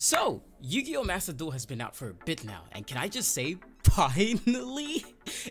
So, Yu-Gi-Oh! Master Duel has been out for a bit now, and can I just say, finally?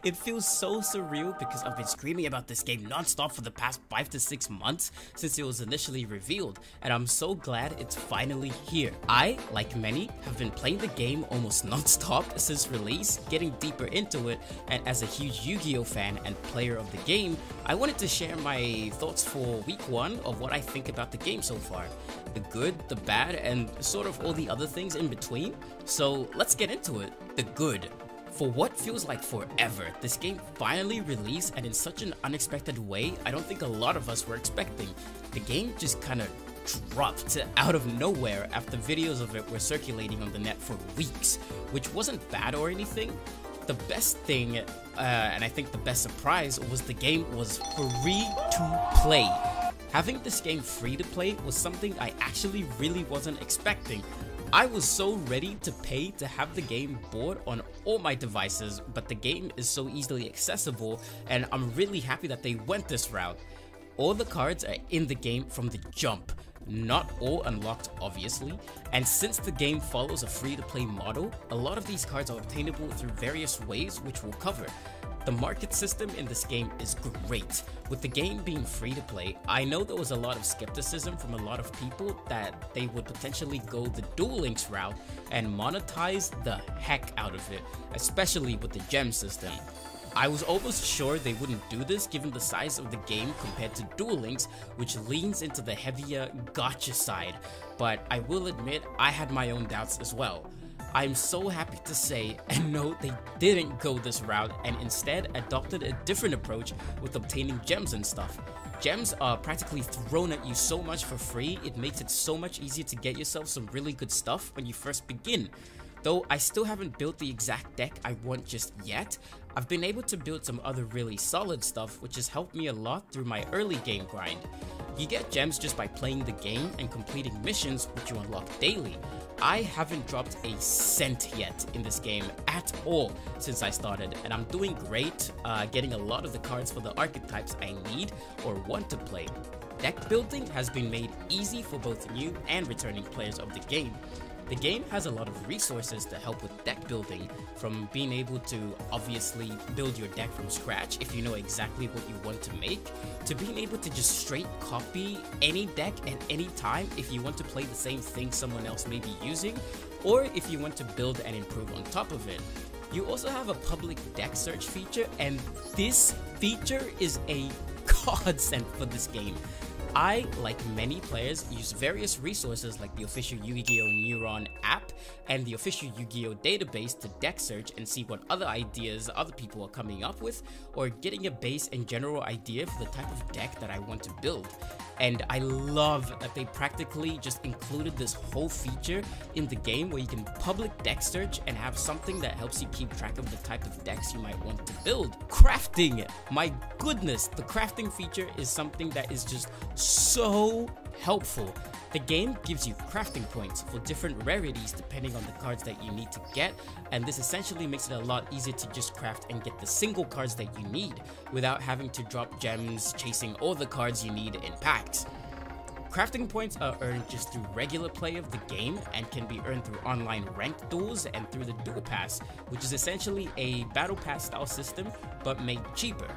It feels so surreal because I've been screaming about this game non-stop for the past 5 to 6 months since it was initially revealed, and I'm so glad it's finally here. I, like many, have been playing the game almost non-stop since release, getting deeper into it, and as a huge Yu-Gi-Oh! Fan and player of the game, I wanted to share my thoughts for week 1 of what I think about the game so far. The good, the bad, and sort of all the other things in between. So let's get into it. The good. For what feels like forever, this game finally released, and in such an unexpected way I don't think a lot of us were expecting. The game just kinda dropped out of nowhere after videos of it were circulating on the net for weeks, which wasn't bad or anything. The best thing, and I think the best surprise, was the game was free to play. Having this game free to play was something I actually really wasn't expecting. I was so ready to pay to have the game bought on all my devices, but the game is so easily accessible, and I'm really happy that they went this route. All the cards are in the game from the jump. Not all unlocked, obviously, and since the game follows a free-to-play model, a lot of these cards are obtainable through various ways, which we'll cover. The market system in this game is great. With the game being free to play, I know there was a lot of skepticism from a lot of people that they would potentially go the Duel Links route and monetize the heck out of it, especially with the gem system. I was almost sure they wouldn't do this given the size of the game compared to Duel Links, which leans into the heavier gacha side, but I will admit I had my own doubts as well. I'm so happy to say and know they didn't go this route and instead adopted a different approach with obtaining gems and stuff. Gems are practically thrown at you so much for free, it makes it so much easier to get yourself some really good stuff when you first begin. Though I still haven't built the exact deck I want just yet, I've been able to build some other really solid stuff which has helped me a lot through my early game grind. You get gems just by playing the game and completing missions which you unlock daily. I haven't dropped a cent yet in this game at all since I started, and I'm doing great, getting a lot of the cards for the archetypes I need or want to play. Deck building has been made easy for both new and returning players of the game. The game has a lot of resources to help with deck building, from being able to obviously build your deck from scratch if you know exactly what you want to make, to being able to just straight copy any deck at any time if you want to play the same thing someone else may be using, or if you want to build and improve on top of it. You also have a public deck search feature, and this feature is a godsend for this game. I, like many players, use various resources like the official Yu-Gi-Oh! Neuron app and the official Yu-Gi-Oh! Database to deck search and see what other ideas other people are coming up with, or getting a base and general idea for the type of deck that I want to build. And I love that they practically just included this whole feature in the game where you can public deck search and have something that helps you keep track of the type of decks you might want to build. Crafting! My goodness, the crafting feature is something that is just so helpful. The game gives you crafting points for different rarities depending on the cards that you need to get, and this essentially makes it a lot easier to just craft and get the single cards that you need without having to drop gems chasing all the cards you need in packs. Crafting points are earned just through regular play of the game and can be earned through online ranked duels and through the Duel Pass, which is essentially a battle pass style system but made cheaper.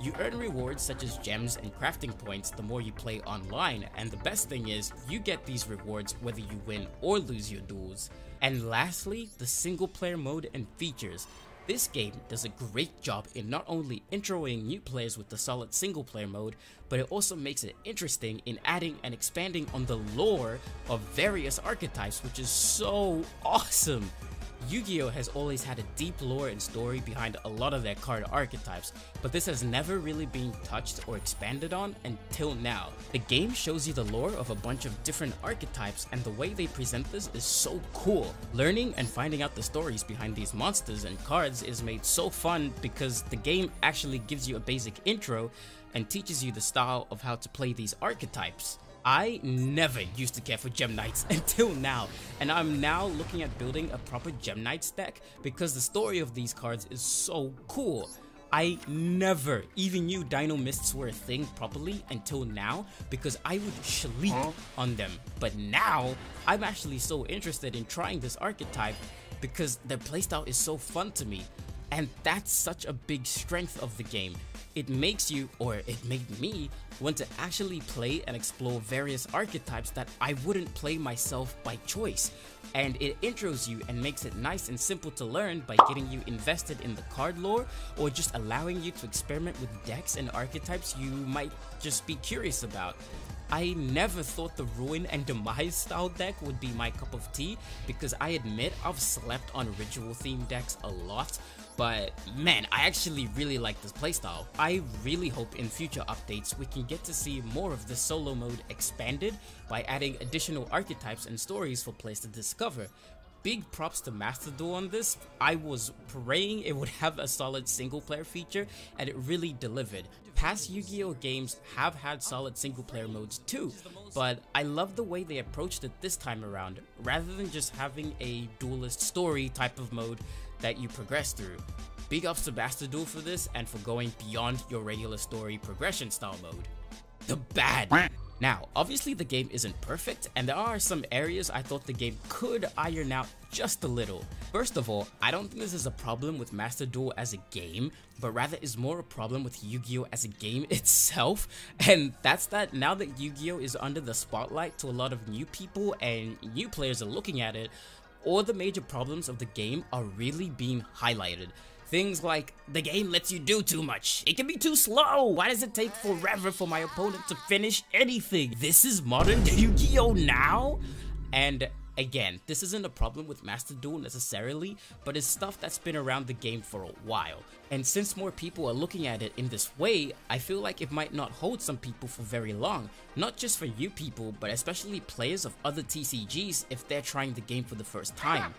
You earn rewards such as gems and crafting points the more you play online, and the best thing is, you get these rewards whether you win or lose your duels. And lastly, the single player mode and features. This game does a great job in not only introing new players with the solid single player mode, but it also makes it interesting in adding and expanding on the lore of various archetypes, which is so awesome. Yu-Gi-Oh! Has always had a deep lore and story behind a lot of their card archetypes, but this has never really been touched or expanded on until now. The game shows you the lore of a bunch of different archetypes, and the way they present this is so cool. Learning and finding out the stories behind these monsters and cards is made so fun because the game actually gives you a basic intro and teaches you the style of how to play these archetypes. I never used to care for Gem Knights until now, and I'm now looking at building a proper Gem Knights deck because the story of these cards is so cool. I never even knew Dino Mists were a thing properly until now because I would sleep on them. But now, I'm actually so interested in trying this archetype because their playstyle is so fun to me. And that's such a big strength of the game. It makes you, or it made me, want to actually play and explore various archetypes that I wouldn't play myself by choice. And it intros you and makes it nice and simple to learn by getting you invested in the card lore, or just allowing you to experiment with decks and archetypes you might just be curious about. I never thought the Ruin and Demise style deck would be my cup of tea because I admit I've slept on ritual themed decks a lot, but man, I actually really like this playstyle. I really hope in future updates we can get to see more of the solo mode expanded by adding additional archetypes and stories for players to discover. Big props to Master Duel on this. I was praying it would have a solid single player feature and it really delivered. Past Yu-Gi-Oh games have had solid single player modes too, but I love the way they approached it this time around, rather than just having a duelist story type of mode that you progress through. Big ups to Master Duel for this and for going beyond your regular story progression style mode. The bad. Now, obviously the game isn't perfect, and there are some areas I thought the game could iron out just a little. First of all, I don't think this is a problem with Master Duel as a game, but rather is more a problem with Yu-Gi-Oh as a game itself, and that's that now that Yu-Gi-Oh is under the spotlight to a lot of new people and new players are looking at it, all the major problems of the game are really being highlighted. Things like, the game lets you do too much. It can be too slow. Why does it take forever for my opponent to finish anything? This is modern Yu-Gi-Oh now? And again, this isn't a problem with Master Duel necessarily, but it's stuff that's been around the game for a while. And since more people are looking at it in this way, I feel like it might not hold some people for very long. Not just for you people, but especially players of other TCGs if they're trying the game for the first time.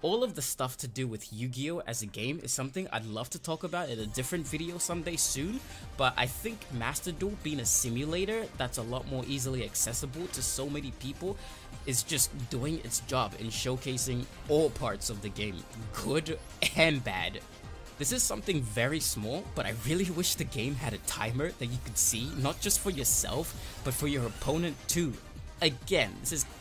All of the stuff to do with Yu-Gi-Oh as a game is something I'd love to talk about in a different video someday soon, but I think Master Duel being a simulator that's a lot more easily accessible to so many people is just doing its job in showcasing all parts of the game, good and bad. This is something very small, but I really wish the game had a timer that you could see, not just for yourself, but for your opponent too. Again,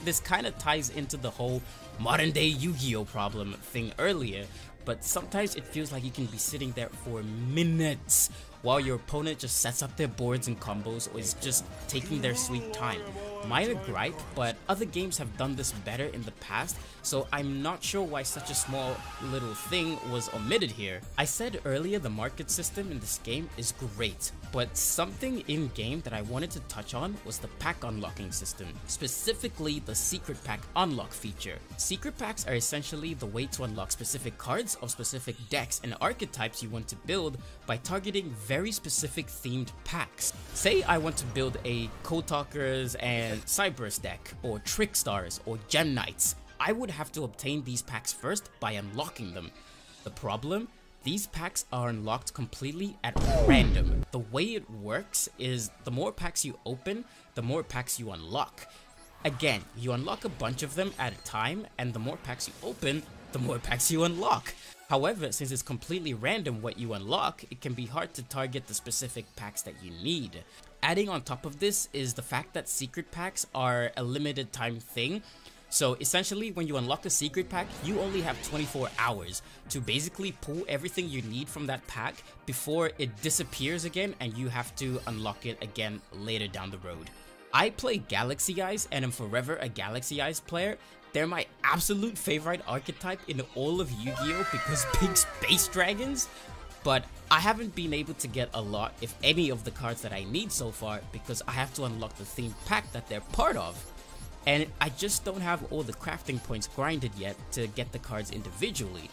this kind of ties into the whole modern day Yu-Gi-Oh problem thing earlier, but sometimes it feels like you can be sitting there for minutes while your opponent just sets up their boards and combos or is just taking their sweet time. Minor gripe, but other games have done this better in the past, so I'm not sure why such a small little thing was omitted here. I said earlier the market system in this game is great, but something in game that I wanted to touch on was the pack unlocking system, specifically the secret pack unlock feature. Secret packs are essentially the way to unlock specific cards of specific decks and archetypes you want to build by targeting very specific themed packs. Say I want to build a Code Talkers and Cyberus deck, or Trick Stars, or Gem Knights. I would have to obtain these packs first by unlocking them. The problem? These packs are unlocked completely at random. The way it works is the more packs you open, the more packs you unlock. Again, you unlock a bunch of them at a time, and the more packs you open, the more packs you unlock. However, since it's completely random what you unlock, it can be hard to target the specific packs that you need. Adding on top of this is the fact that secret packs are a limited time thing. So essentially, when you unlock a secret pack, you only have 24 hours to basically pull everything you need from that pack before it disappears again and you have to unlock it again later down the road. I play Galaxy Eyes and am forever a Galaxy Eyes player. They're my absolute favorite archetype in all of Yu-Gi-Oh because big space dragons. But I haven't been able to get a lot, if any, of the cards that I need so far because I have to unlock the themed pack that they're part of. And I just don't have all the crafting points grinded yet to get the cards individually.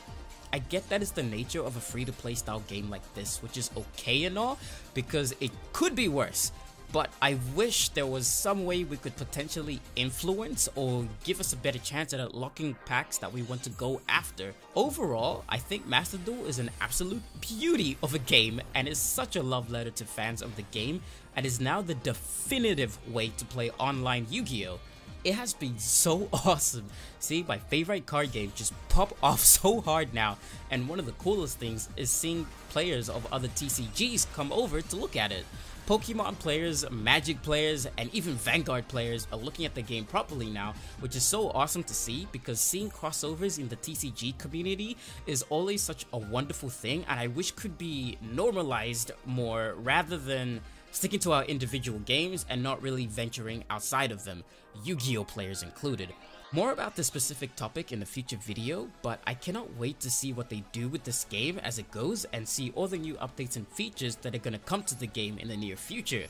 I get that it's the nature of a free-to-play style game like this, which is okay and all, because it could be worse. But I wish there was some way we could potentially influence or give us a better chance at unlocking packs that we want to go after. Overall, I think Master Duel is an absolute beauty of a game and is such a love letter to fans of the game and is now the definitive way to play online Yu-Gi-Oh! it has been so awesome seeing my favorite card game just pop off so hard now, and one of the coolest things is seeing players of other TCGs come over to look at it. Pokemon players, Magic players, and even Vanguard players are looking at the game properly now, which is so awesome to see because seeing crossovers in the TCG community is always such a wonderful thing, and I wish could be normalized more rather than sticking to our individual games and not really venturing outside of them, Yu-Gi-Oh players included. More about this specific topic in a future video, but I cannot wait to see what they do with this game as it goes and see all the new updates and features that are gonna come to the game in the near future.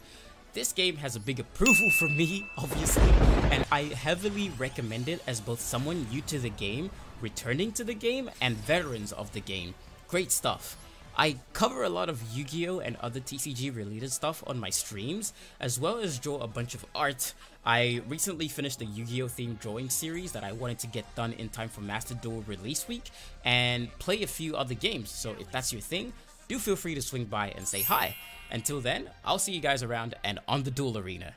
This game has a big approval from me, obviously, and I heavily recommend it as both someone new to the game, returning to the game, and veterans of the game. Great stuff. I cover a lot of Yu-Gi-Oh and other TCG related stuff on my streams, as well as draw a bunch of art. I recently finished the Yu-Gi-Oh themed drawing series that I wanted to get done in time for Master Duel release week, and play a few other games, so if that's your thing, do feel free to swing by and say hi. Until then, I'll see you guys around and on the duel arena.